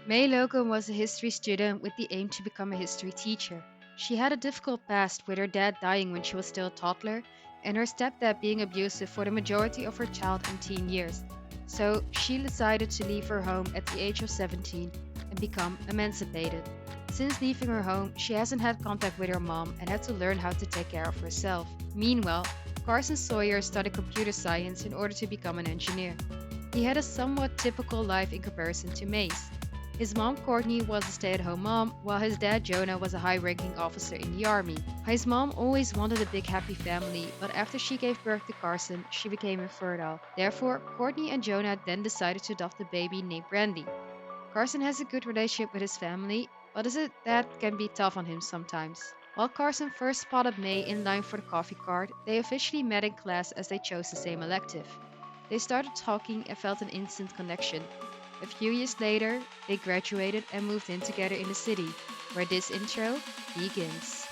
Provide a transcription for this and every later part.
May Logan was a history student with the aim to become a history teacher. She had a difficult past with her dad dying when she was still a toddler and her stepdad being abusive for the majority of her child and teen years. So she decided to leave her home at the age of 17 and become emancipated. Since leaving her home, she hasn't had contact with her mom and had to learn how to take care of herself. Meanwhile, Carson Sawyer studied computer science in order to become an engineer. He had a somewhat typical life in comparison to May's. His mom Courtney was a stay-at-home mom, while his dad Jonah was a high-ranking officer in the army. His mom always wanted a big happy family, but after she gave birth to Carson, she became infertile. Therefore, Courtney and Jonah then decided to adopt a baby named Brandy. Carson has a good relationship with his family, but that can be tough on him sometimes. While Carson first spotted May in line for the coffee cart, they officially met in class as they chose the same elective. They started talking and felt an instant connection. A few years later, they graduated and moved in together in the city, where this intro begins.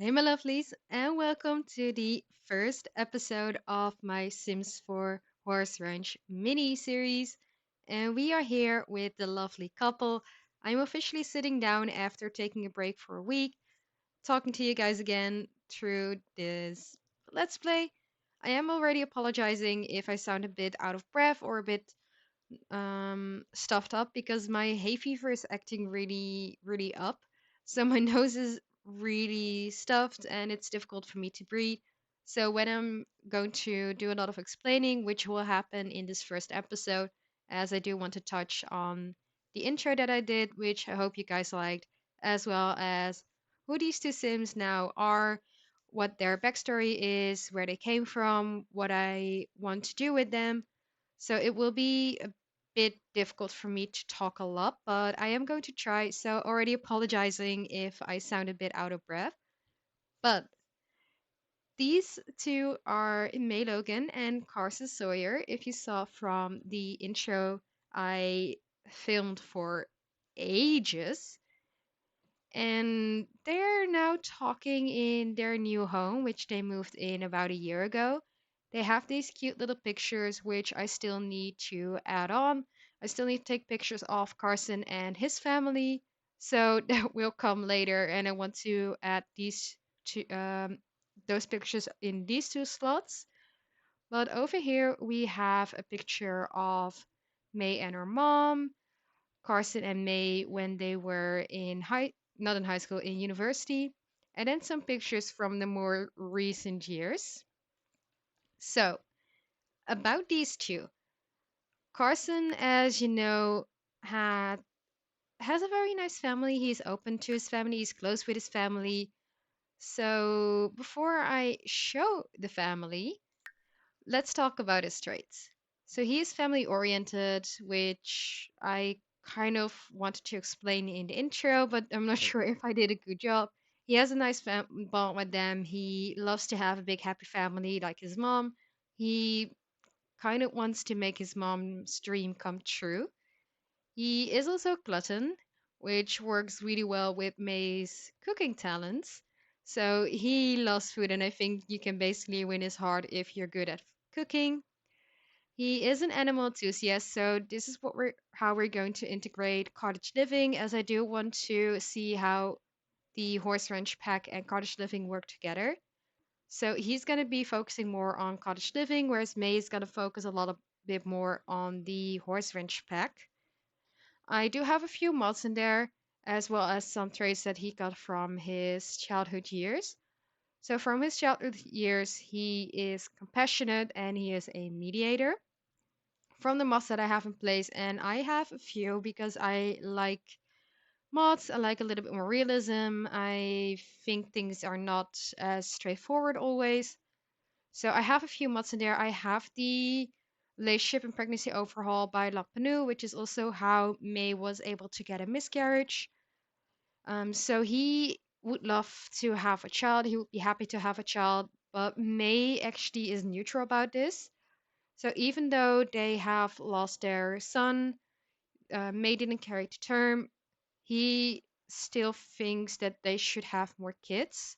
Hey, my lovelies, and welcome to the first episode of my Sims 4 Horse Ranch mini series. And we are here with the lovely couple. I'm officially sitting down after taking a break for a week, talking to you guys again through this Let's Play. I am already apologizing if I sound a bit out of breath or a bit stuffed up because my hay fever is acting really up. So my nose is really stuffed and it's difficult for me to breathe. So when I'm going to do a lot of explaining, which will happen in this first episode, as I do want to touch on the intro that I did, which I hope you guys liked, as well as who these two Sims now are, what their backstory is, where they came from, what I want to do with them. So it will be a bit difficult for me to talk a lot, but I am going to try. So already apologizing if I sound a bit out of breath. But these two are May Logan and Carson Sawyer. If you saw from the intro, I filmed for ages. And they're now talking in their new home, which they moved in about a year ago. They have these cute little pictures, which I still need to add on. I still need to take pictures of Carson and his family. So that will come later. And I want to add those pictures in these two slots. But over here, we have a picture of May and her mom, Carson and May when they were not in high school, in university, and then some pictures from the more recent years. So, about these two, Carson, as you know, had has a very nice family. He's open to his family. He's close with his family. So, before I show the family, let's talk about his traits. So he is family oriented, which I kind of wanted to explain in the intro, but I'm not sure if I did a good job. He has a nice bond with them. He loves to have a big happy family like his mom. He kind of wants to make his mom's dream come true. He is also a glutton, which works really well with May's cooking talents. So he loves food, and I think you can basically win his heart if you're good at cooking. He is an animal enthusiast, so this is how we're going to integrate cottage living, as I do want to see how the horse ranch pack and cottage living work together. So he's going to be focusing more on cottage living, whereas May is going to focus a lot of bit more on the horse ranch pack. I do have a few mods in there, as well as some traits that he got from his childhood years. So from his childhood years, he is compassionate and he is a mediator from the mods that I have in place, and I have a few because I like mods. I like a little bit more realism. I think things are not as straightforward always. So I have a few mods in there. I have the relationship and pregnancy overhaul by Lapanu, which is also how May was able to get a miscarriage. So he would love to have a child. He would be happy to have a child, but May actually is neutral about this. So even though they have lost their son, May didn't carry to term, he still thinks that they should have more kids.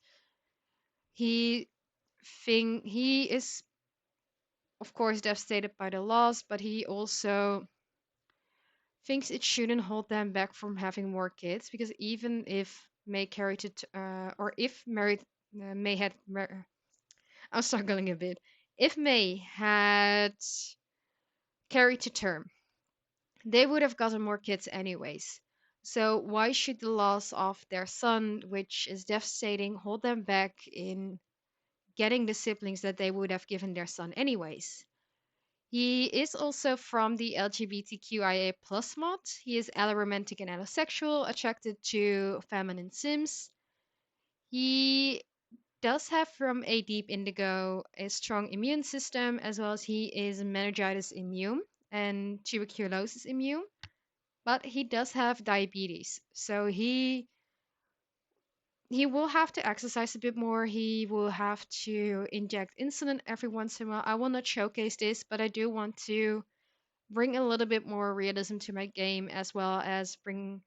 He he is of course devastated by the loss, but he also thinks it shouldn't hold them back from having more kids because even if May carried it, or if married May had, I'm struggling a bit. If May had carried to term, they would have gotten more kids anyways. So why should the loss of their son, which is devastating, hold them back in getting the siblings that they would have given their son anyways? He is also from the LGBTQIA plus mod. He is alloromantic and allosexual, attracted to feminine sims. He does have from a deep indigo a strong immune system, as well as he is meningitis immune and tuberculosis immune. But he does have diabetes, so he will have to exercise a bit more. He will have to inject insulin every once in a while. I will not showcase this, but I do want to bring a little bit more realism to my game, as well as bring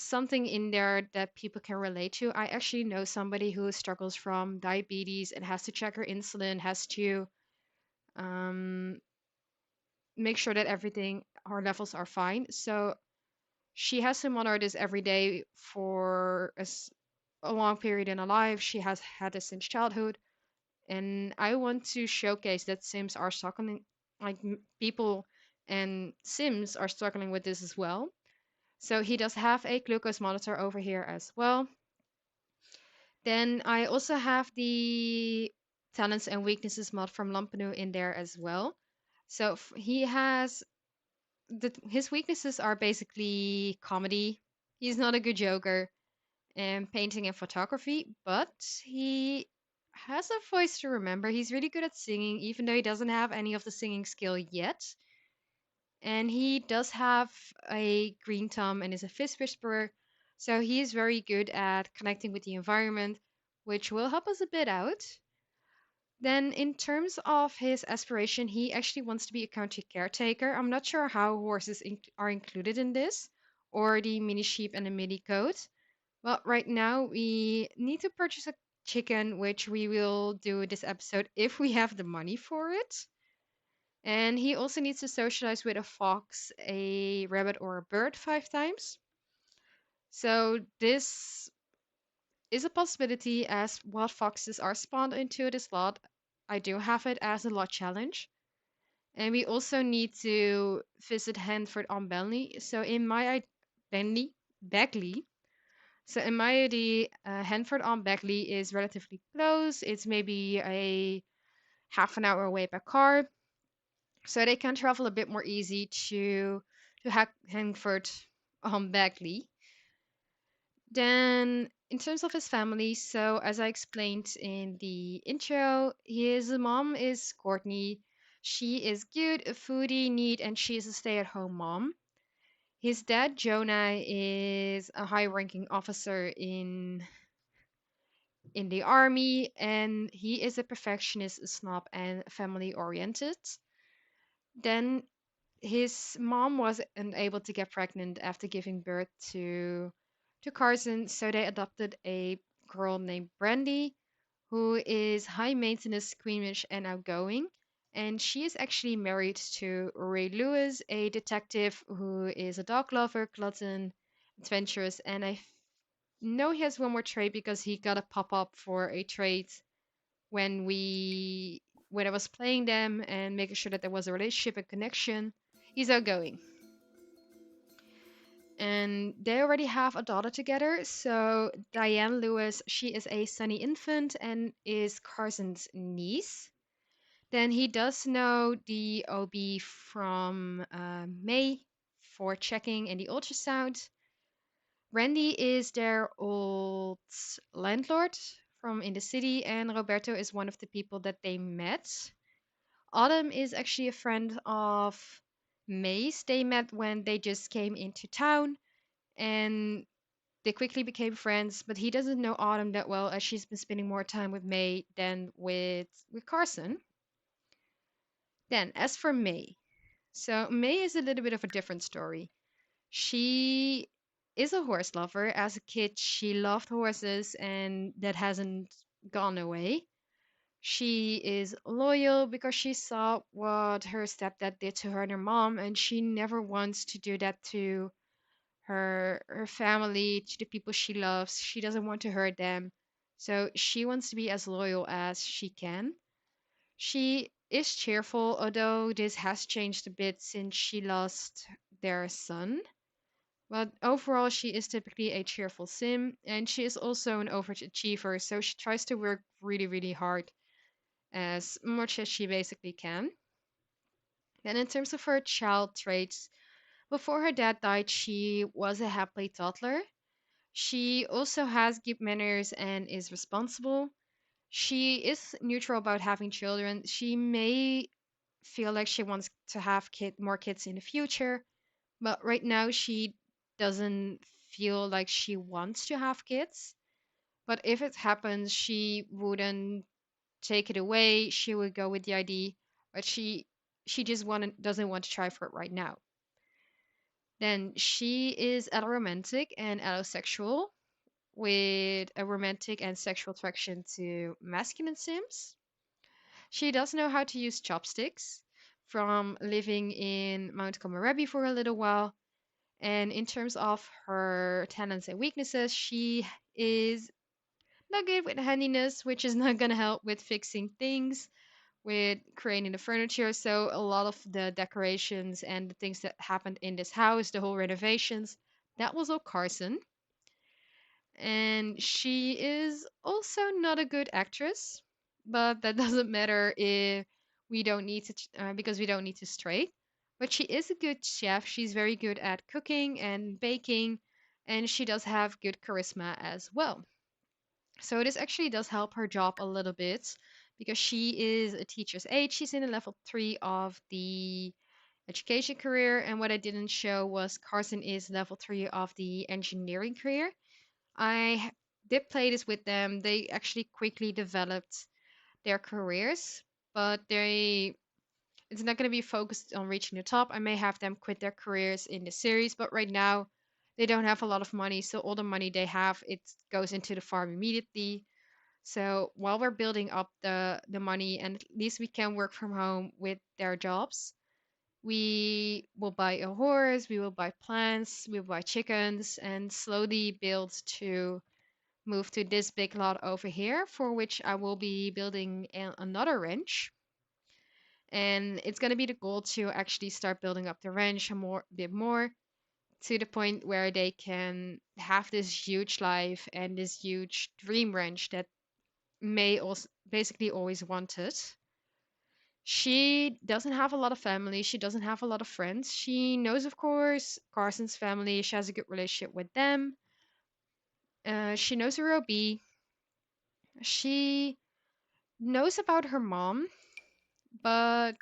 something in there that people can relate to. I actually know somebody who struggles from diabetes and has to check her insulin, has to um, make sure that everything, her levels are fine. So she has to monitor this every day for a long period in her life. She has had this since childhood. And I want to showcase that Sims are struggling, like people and Sims are struggling with this as well. So he does have a glucose monitor over here as well. Then I also have the talents and weaknesses mod from Lampenu in there as well. So he has his weaknesses are basically comedy. He's not a good joker and painting and photography, but he has a voice to remember. He's really good at singing, even though he doesn't have any of the singing skill yet. And he does have a green thumb and is a fist whisperer, so he is very good at connecting with the environment, which will help us a bit out. Then, in terms of his aspiration, he actually wants to be a country caretaker. I'm not sure how horses are included in this, or the mini sheep and the mini goat. Well, right now we need to purchase a chicken, which we will do this episode if we have the money for it. And he also needs to socialize with a fox, a rabbit, or a bird 5 times. So this is a possibility as wild foxes are spawned into this lot. I do have it as a lot challenge. And we also need to visit Hanford on Bentley. So in my Bentley, Beckley. So in my idea, Hanford on Beckley is relatively close. It's maybe a half an hour away by car. So they can travel a bit more easy to Hanford on Beckley. Then, in terms of his family, so as I explained in the intro, his mom is Courtney. She is good, a foodie, neat, and she is a stay-at-home mom. His dad, Jonah, is a high-ranking officer in the army, and he is a perfectionist, a snob, and family-oriented. Then his mom was unable to get pregnant after giving birth to Carson, so they adopted a girl named Brandy, who is high maintenance, squeamish, and outgoing. And she is actually married to Ray Lewis, a detective who is a dog lover, glutton, adventurous, and I know he has one more trait because he got a pop up for a trait when when I was playing them and making sure that there was a relationship and connection. He's outgoing. And they already have a daughter together. So Diane Lewis, she is a sunny infant and is Carson's niece. Then he does know the OB from May for checking and the ultrasound. Randy is their old landlord from in the city, and Roberto is one of the people that they met. Autumn is actually a friend of May's. They met when they just came into town, and they quickly became friends, but he doesn't know Autumn that well as she's been spending more time with May than with Carson. Then, as for May, so May is a little bit of a different story. She is a horse lover. As a kid, she loved horses, and that hasn't gone away. She is loyal because she saw what her stepdad did to her and her mom, and she never wants to do that to her family, to the people she loves. She doesn't want to hurt them. So she wants to be as loyal as she can. She is cheerful, although this has changed a bit since she lost their son. But overall, she is typically a cheerful sim, and she is also an overachiever, so she tries to work really, really hard as much as she basically can. And in terms of her child traits, before her dad died, she was a happy toddler. She also has good manners and is responsible. She is neutral about having children. She may feel like she wants to have more kids in the future, but right now she doesn't feel like she wants to have kids. But if it happens, she wouldn't take it away. She would go with the idea, but she just doesn't want to try for it right now. Then she is aromantic and allosexual with a romantic and sexual attraction to masculine sims. She does know how to use chopsticks from living in Mount Komorebi for a little while. And in terms of her talents and weaknesses, she is not good with handiness, which is not going to help with fixing things, with creating the furniture. So, a lot of the decorations and the things that happened in this house, the whole renovations, that was all Carson. And she is also not a good actress, but that doesn't matter if we don't need to, because we don't need to stray. But she is a good chef. She's very good at cooking and baking, and she does have good charisma as well. So this actually does help her job a little bit because she is a teacher's aide. She's in a level 3 of the education career, and what I didn't show was Carson is level 3 of the engineering career. did play this with them. They actually quickly developed their careers, but they it's not going to be focused on reaching the top. I may have them quit their careers in the series, but right now they don't have a lot of money, so all the money they have it goes into the farm immediately. So while we're building up the money and at least we can work from home with their jobs, we will buy a horse, we will buy plants, we will buy chickens, and slowly build to move to this big lot over here, for which I will be building another ranch. And it's going to be the goal to actually start building up the ranch a bit more to the point where they can have this huge life and this huge dream ranch that May also basically always wanted. She doesn't have a lot of family. She doesn't have a lot of friends. She knows, of course, Carson's family. She has a good relationship with them. She knows Ruby. She knows about her mom, but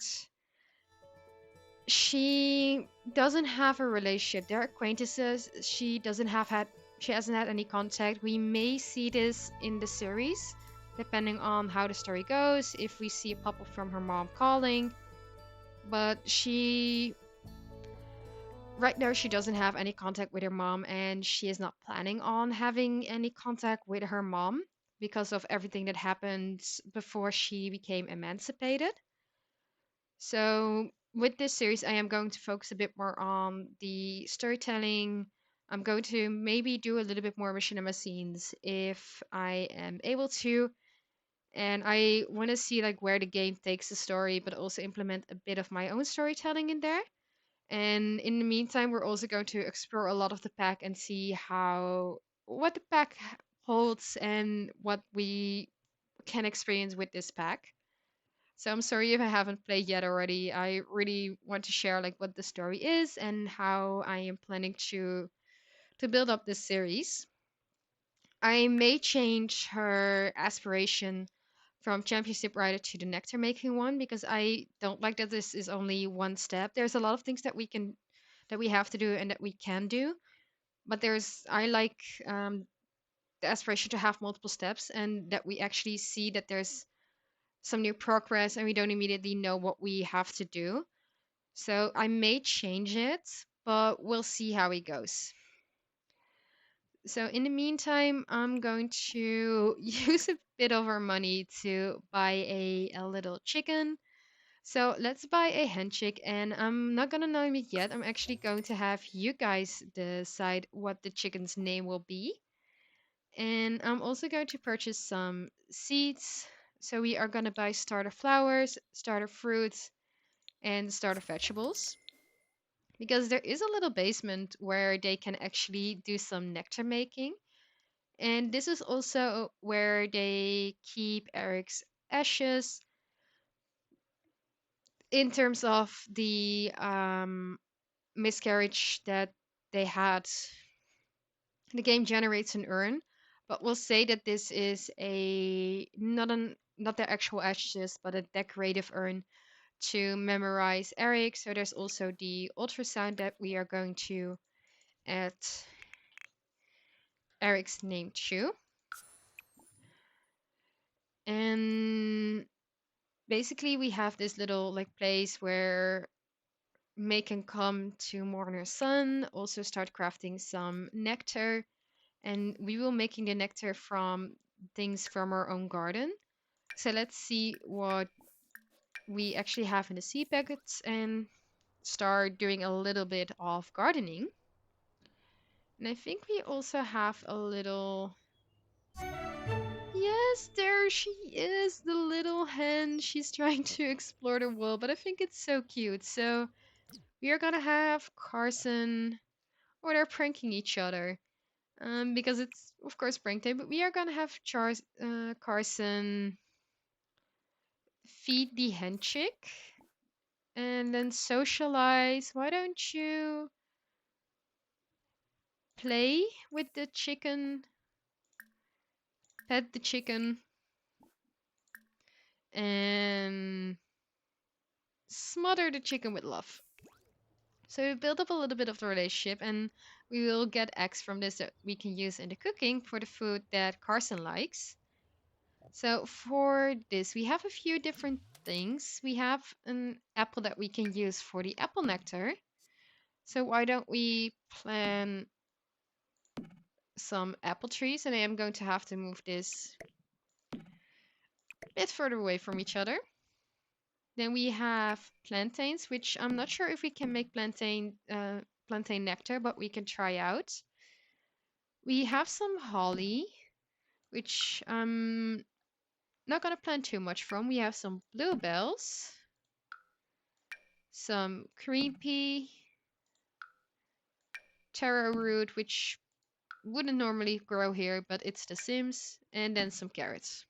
she doesn't have a relationship. They're acquaintances. She hasn't had any contact. We may see this in the series, depending on how the story goes. If we see a pop up from her mom calling, but she right now she doesn't have any contact with her mom, and she is not planning on having any contact with her mom because of everything that happened before she became emancipated. So, with this series, I am going to focus a bit more on the storytelling. I'm going to maybe do a little bit more machinima scenes if I am able to. And I want to see like where the game takes the story, but also implement a bit of my own storytelling in there. And in the meantime, we're also going to explore a lot of the pack and see what the pack holds and what we can experience with this pack. So I'm sorry if I haven't played yet already. I really want to share like what the story is and how I am planning to build up this series. I may change her aspiration from championship rider to the nectar making one because I don't like that this is only one step. There's a lot of things that we have to do and that we can do, but there's I like the aspiration to have multiple steps and that we actually see that there's some new progress and we don't immediately know what we have to do. So I may change it, but we'll see how it goes. So in the meantime, I'm going to use a bit of our money to buy a little chicken. So let's buy a hen chick, and I'm not gonna name it yet. I'm actually going to have you guys decide what the chicken's name will be. And I'm also going to purchase some seeds. So we are gonna buy starter flowers, starter fruits, and starter vegetables. Because there is a little basement where they can actually do some nectar making. And this is also where they keep Eric's ashes in terms of the miscarriage that they had. The game generates an urn, but we'll say that this is a not the actual ashes, but a decorative urn to memorize Eric. So there's also the ultrasound that we are going to add Eric's name to. And basically we have this little like place where make and come to Mourner Sun, also start crafting some nectar, and we will making the nectar from things from our own garden. So let's see what we actually have in the seed packets and start doing a little bit of gardening. And I think we also have a little. Yes, there she is, the little hen. She's trying to explore the world, but I think it's so cute. So we are gonna have Carson, or they're pranking each other. Because it's of course prank time, but we are gonna have Carson feed the hen chick and then socialize. Why don't you play with the chicken, pet the chicken, and smother the chicken with love? So we build up a little bit of the relationship, and we will get eggs from this that we can use in the cooking for the food that Carson likes. So for this, we have a few different things. We have an apple that we can use for the apple nectar. So why don't we plant some apple trees? And I am going to have to move this a bit further away from each other. Then we have plantains, which I'm not sure if we can make plantain nectar, but we can try out. We have some holly, which I'm not gonna plant too much from. We have some bluebells, some cream pea, taro root, which wouldn't normally grow here, but it's the Sims, and then some carrots.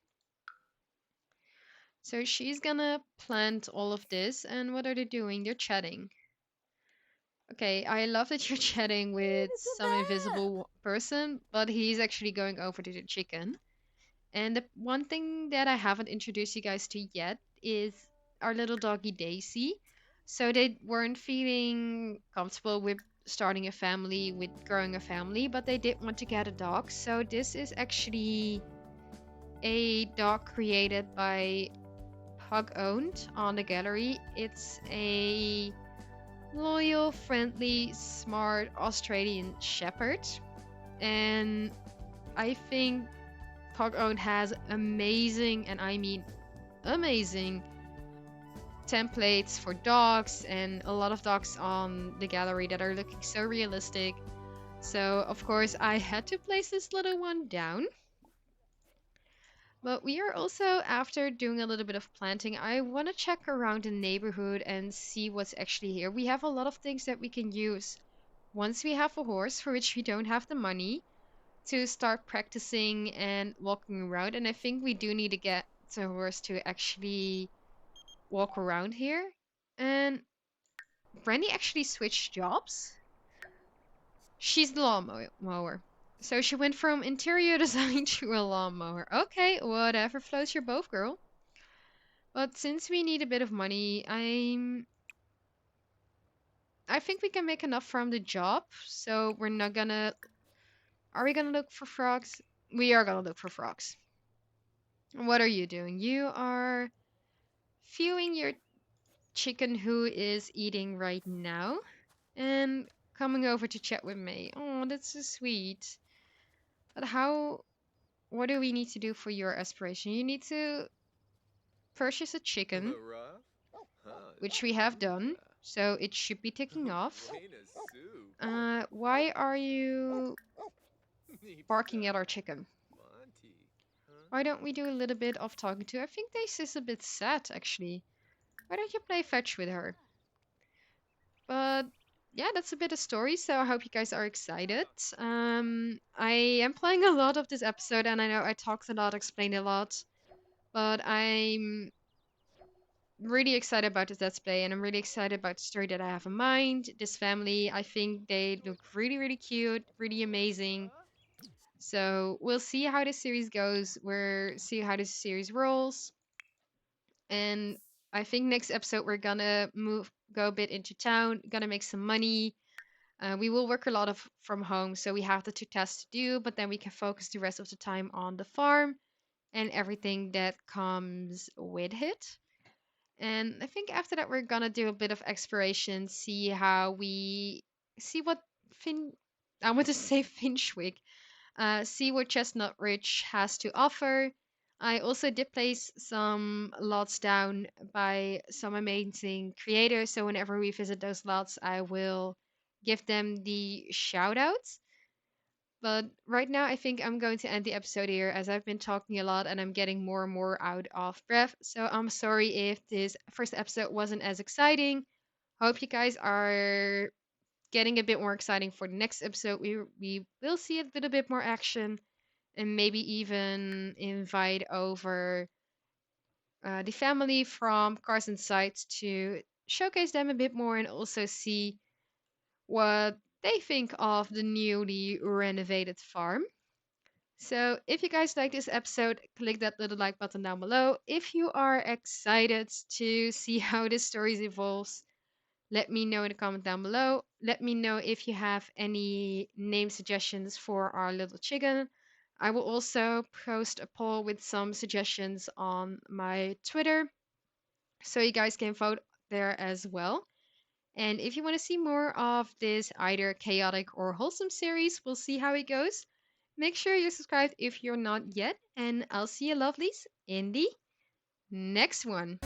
So she's gonna plant all of this, and what are they doing? They're chatting. Okay, I love that you're chatting with some invisible person, but he's actually going over to the chicken. And the one thing that I haven't introduced you guys to yet is our little doggy Daisy. So they weren't feeling comfortable with starting a family, with growing a family, but they did want to get a dog. So this is actually a dog created by Hug Owned on the gallery. It's a loyal, friendly, smart Australian Shepherd. And I think Hug Owned has amazing, and I mean amazing, templates for dogs, and a lot of dogs on the gallery that are looking so realistic. So of course I had to place this little one down. But we are also, after doing a little bit of planting, I want to check around the neighborhood and see what's actually here. We have a lot of things that we can use once we have a horse, for which we don't have the money, to start practicing and walking around. And I think we do need to get the horse to actually walk around here. And Brandy actually switched jobs. She's the lawnmower. So she went from interior design to a lawnmower. Okay, whatever floats your boat, girl. But since we need a bit of money, I think we can make enough from the job. So we're not gonna. Are we gonna look for frogs? We are gonna look for frogs. What are you doing? You are viewing your chicken who is eating right now and coming over to chat with me. Oh, that's so sweet. But what do we need to do for your aspiration? You need to purchase a chicken, which we have done, so it should be ticking off. Why are you barking at our chicken? Why don't we do a little bit of talking to her? I think this is a bit sad, actually. Why don't you play fetch with her? But yeah, that's a bit of story, so I hope you guys are excited. I am playing a lot of this episode, and I know I talked a lot, explained a lot, but I'm really excited about this Let's Play, and I'm really excited about the story that I have in mind. This family, I think they look really, really cute, really amazing. So we'll see how this series goes. We'll see how this series rolls. And I think next episode we're gonna go a bit into town, gonna make some money. We will work a lot of from home, so we have the two tasks to do, but then we can focus the rest of the time on the farm and everything that comes with it. And I think after that, we're gonna do a bit of exploration, see how we see what Fin. I want to say Finchwick. See what Chestnut Ridge has to offer. I also did place some lots down by some amazing creators, so whenever we visit those lots, I will give them the shout outs. But right now, I think I'm going to end the episode here as I've been talking a lot and I'm getting more and more out of breath. So I'm sorry if this first episode wasn't as exciting. Hope you guys are getting a bit more exciting for the next episode. We will see a little bit more action and maybe even invite over the family from Carson's side to showcase them a bit more and also see what they think of the newly renovated farm. So, if you guys like this episode, click that little like button down below. If you are excited to see how this story evolves, let me know in the comment down below. Let me know if you have any name suggestions for our little chicken. I will also post a poll with some suggestions on my Twitter, so you guys can vote there as well. And if you want to see more of this either chaotic or wholesome series, we'll see how it goes. Make sure you're subscribed if you're not yet, and I'll see you lovelies in the next one.